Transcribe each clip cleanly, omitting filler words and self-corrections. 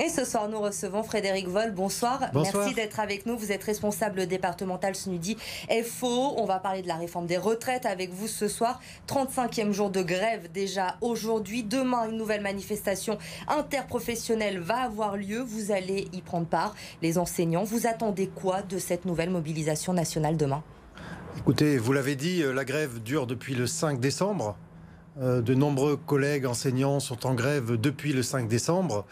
Et ce soir, nous recevons Frédéric Wohl. Bonsoir. Bonsoir. Merci d'être avec nous. Vous êtes responsable départemental SNUDI FO. On va parler de la réforme des retraites avec vous ce soir. 35e jour de grève déjà aujourd'hui. Demain, une nouvelle manifestation interprofessionnelle va avoir lieu. Vous allez y prendre part. Les enseignants, vous attendez quoi de cette nouvelle mobilisation nationale demain ? Écoutez, vous l'avez dit, la grève dure depuis le 5 décembre. De nombreux collègues enseignants sont en grève depuis le 5 décembre.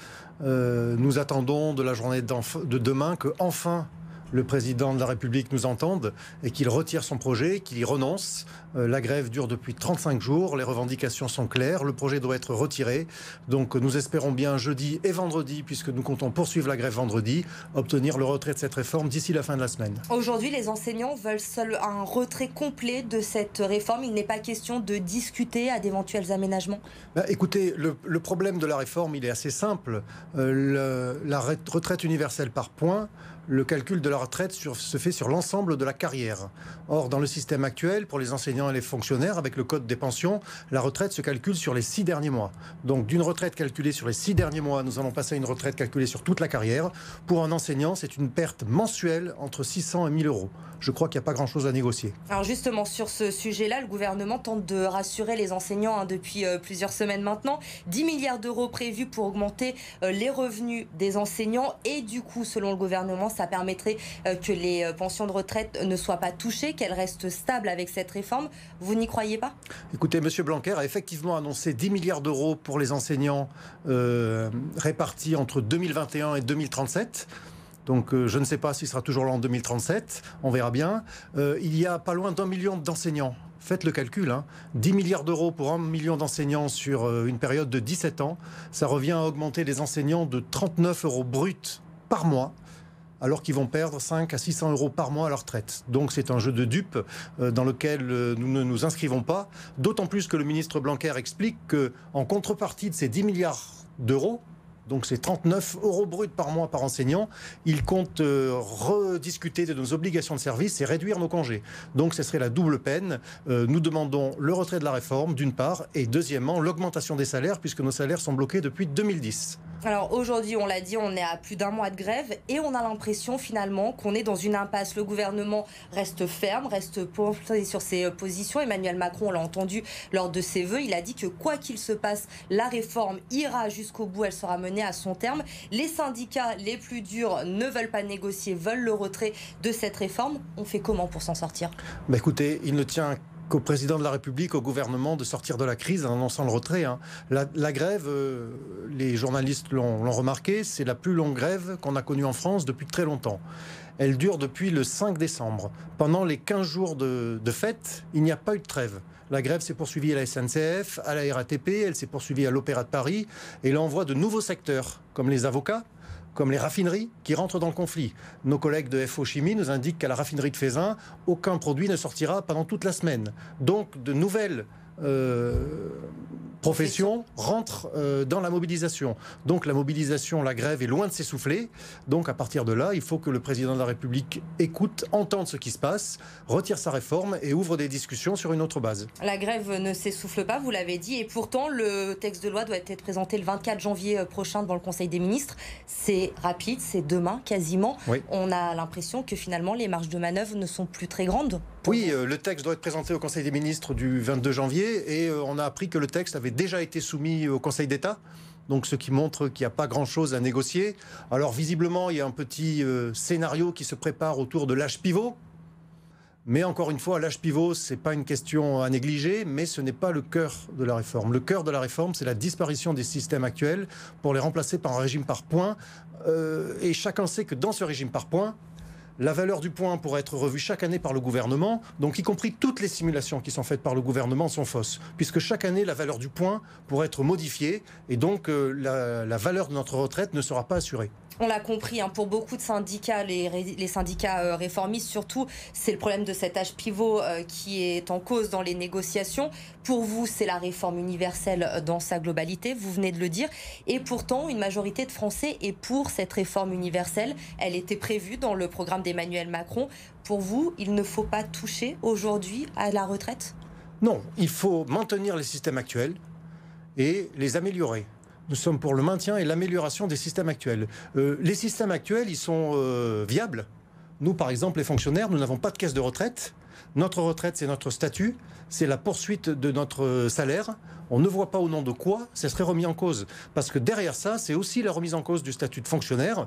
Nous attendons de la journée de demain que enfin le président de la République nous entende et qu'il retire son projet, qu'il y renonce. La grève dure depuis 35 jours, les revendications sont claires, le projet doit être retiré. Donc nous espérons bien jeudi et vendredi, puisque nous comptons poursuivre la grève vendredi, obtenir le retrait de cette réforme d'ici la fin de la semaine. Aujourd'hui, les enseignants veulent seul un retrait complet de cette réforme. Il n'est pas question de discuter à d'éventuels aménagements. Écoutez, le problème de la réforme, il est assez simple. La retraite universelle par points, le calcul de la retraite se fait sur l'ensemble de la carrière. Or, dans le système actuel, pour les enseignants et les fonctionnaires, avec le code des pensions, la retraite se calcule sur les 6 derniers mois. Donc, d'une retraite calculée sur les 6 derniers mois, nous allons passer à une retraite calculée sur toute la carrière. Pour un enseignant, c'est une perte mensuelle entre 600 et 1000 euros. Je crois qu'il n'y a pas grand-chose à négocier. Alors justement, sur ce sujet-là, le gouvernement tente de rassurer les enseignants depuis plusieurs semaines maintenant. 10 milliards d'euros prévus pour augmenter les revenus des enseignants. Et du coup, selon le gouvernement, ça permettrait que les pensions de retraite ne soient pas touchées, qu'elles restent stables avec cette réforme. Vous n'y croyez pas ? Écoutez, M. Blanquer a effectivement annoncé 10 milliards d'euros pour les enseignants répartis entre 2021 et 2037. Donc je ne sais pas s'il sera toujours là en 2037, on verra bien. Il y a pas loin d'1 million d'enseignants. Faites le calcul, 10 milliards d'euros pour 1 million d'enseignants sur une période de 17 ans. Ça revient à augmenter les enseignants de 39 euros bruts par mois, alors qu'ils vont perdre 5 à 600 euros par mois à leur retraite. Donc c'est un jeu de dupes dans lequel nous ne nous inscrivons pas. D'autant plus que le ministre Blanquer explique qu'en contrepartie de ces 10 milliards d'euros, donc c'est 39 euros bruts par mois par enseignant, il compte rediscuter de nos obligations de service et réduire nos congés. Donc ce serait la double peine. Nous demandons le retrait de la réforme, d'une part, et deuxièmement, l'augmentation des salaires, puisque nos salaires sont bloqués depuis 2010. Alors aujourd'hui, on l'a dit, on est à plus d'un mois de grève et on a l'impression finalement qu'on est dans une impasse. Le gouvernement reste ferme, reste posé sur ses positions. Emmanuel Macron, on l'a entendu lors de ses vœux, il a dit que quoi qu'il se passe, la réforme ira jusqu'au bout, elle sera menée à son terme. Les syndicats les plus durs ne veulent pas négocier, veulent le retrait de cette réforme. On fait comment pour s'en sortir ? Écoutez, il ne tient qu'au président de la République, au gouvernement, de sortir de la crise en annonçant le retrait. La grève, les journalistes l'ont remarqué, c'est la plus longue grève qu'on a connue en France depuis très longtemps. Elle dure depuis le 5 décembre. Pendant les 15 jours de fête, il n'y a pas eu de trêve. La grève s'est poursuivie à la SNCF, à la RATP, elle s'est poursuivie à l'Opéra de Paris, et là on voit de nouveaux secteurs, comme les avocats, comme les raffineries qui rentrent dans le conflit. Nos collègues de FO Chimie nous indiquent qu'à la raffinerie de Feyzin, aucun produit ne sortira pendant toute la semaine. Donc de nouvelles professions rentrent dans la mobilisation. Donc la mobilisation, la grève est loin de s'essouffler. Donc à partir de là, il faut que le président de la République écoute, entende ce qui se passe, retire sa réforme et ouvre des discussions sur une autre base. La grève ne s'essouffle pas, vous l'avez dit, et pourtant le texte de loi doit être présenté le 24 janvier prochain devant le Conseil des ministres. C'est rapide, c'est demain quasiment. Oui. On a l'impression que finalement les marges de manœuvre ne sont plus très grandes. Oui, le texte doit être présenté au Conseil des ministres du 22 janvier et on a appris que le texte avait déjà été soumis au Conseil d'État. Donc ce qui montre qu'il n'y a pas grand-chose à négocier. Alors visiblement, il y a un petit scénario qui se prépare autour de l'âge pivot. Mais encore une fois, l'âge pivot, ce n'est pas une question à négliger, mais ce n'est pas le cœur de la réforme. Le cœur de la réforme, c'est la disparition des systèmes actuels pour les remplacer par un régime par points. Et chacun sait que dans ce régime par points, la valeur du point pourra être revue chaque année par le gouvernement, donc y compris toutes les simulations qui sont faites par le gouvernement sont fausses, puisque chaque année, la valeur du point pourra être modifiée, et donc la valeur de notre retraite ne sera pas assurée. On l'a compris, pour beaucoup de syndicats, les syndicats réformistes surtout, c'est le problème de cet âge pivot qui est en cause dans les négociations. Pour vous, c'est la réforme universelle dans sa globalité, vous venez de le dire. Et pourtant, une majorité de Français est pour cette réforme universelle. Elle était prévue dans le programme d'Emmanuel Macron. Pour vous, il ne faut pas toucher aujourd'hui à la retraite ? Non, il faut maintenir les systèmes actuels et les améliorer. nous sommes pour le maintien et l'amélioration des systèmes actuels. Les systèmes actuels, ils sont viables. Nous, par exemple, les fonctionnaires, nous n'avons pas de caisse de retraite. Notre retraite, c'est notre statut, c'est la poursuite de notre salaire. On ne voit pas au nom de quoi ça serait remis en cause. Parce que derrière ça, c'est aussi la remise en cause du statut de fonctionnaire.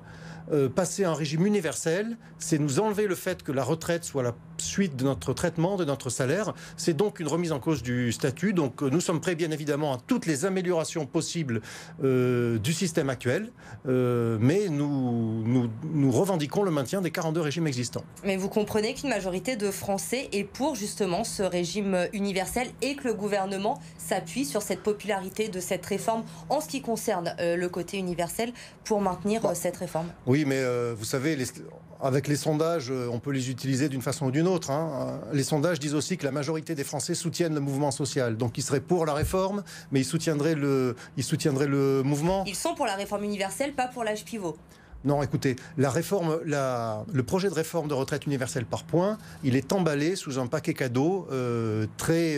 Passer à un régime universel, c'est nous enlever le fait que la retraite soit la suite de notre traitement, de notre salaire. C'est donc une remise en cause du statut. Donc nous sommes prêts, bien évidemment, à toutes les améliorations possibles du système actuel. Mais nous revendiquons le maintien des 42 régimes existants. Mais vous comprenez qu'une majorité de Français est pour justement ce régime universel et que le gouvernement s'appuie sur cette popularité de cette réforme en ce qui concerne le côté universel pour maintenir cette réforme. Oui, mais vous savez, avec les sondages, on peut les utiliser d'une façon ou d'une autre. Les sondages disent aussi que la majorité des Français soutiennent le mouvement social. Donc ils seraient pour la réforme, mais ils soutiendraient le mouvement. Ils sont pour la réforme universelle, pas pour l'âge pivot. Non, écoutez, le projet de réforme de retraite universelle par points, il est emballé sous un paquet cadeau très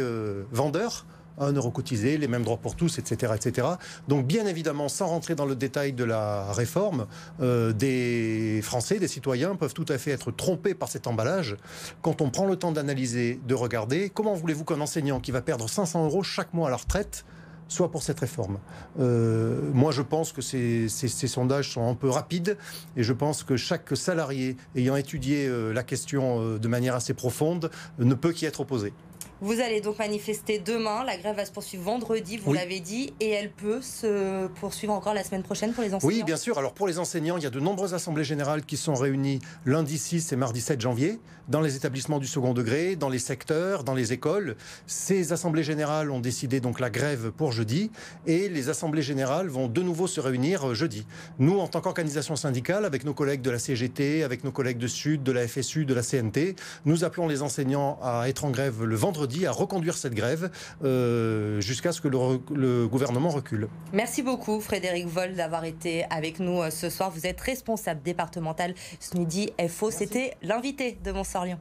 vendeur. 1 euro cotisé, les mêmes droits pour tous, etc., etc. Donc bien évidemment, sans rentrer dans le détail de la réforme, des Français, des citoyens peuvent tout à fait être trompés par cet emballage. Quand on prend le temps d'analyser, de regarder, comment voulez-vous qu'un enseignant qui va perdre 500 euros chaque mois à la retraite soit pour cette réforme? Moi, je pense que ces sondages sont un peu rapides et je pense que chaque salarié ayant étudié la question de manière assez profonde ne peut qu'y être opposé. Vous allez donc manifester demain, la grève va se poursuivre vendredi, vous l'avez dit, et elle peut se poursuivre encore la semaine prochaine pour les enseignants? Oui, bien sûr. Alors pour les enseignants, il y a de nombreuses assemblées générales qui sont réunies lundi 6 et mardi 7 janvier, dans les établissements du second degré, dans les secteurs, dans les écoles. Ces assemblées générales ont décidé donc la grève pour jeudi, et les assemblées générales vont de nouveau se réunir jeudi. Nous, en tant qu'organisation syndicale, avec nos collègues de la CGT, avec nos collègues de Sud, de la FSU, de la CNT, nous appelons les enseignants à être en grève le vendredi, à reconduire cette grève jusqu'à ce que le gouvernement recule. Merci beaucoup Frédéric Vold d'avoir été avec nous ce soir. Vous êtes responsable départemental SNUDI FO. C'était l'invité de Montsorlian.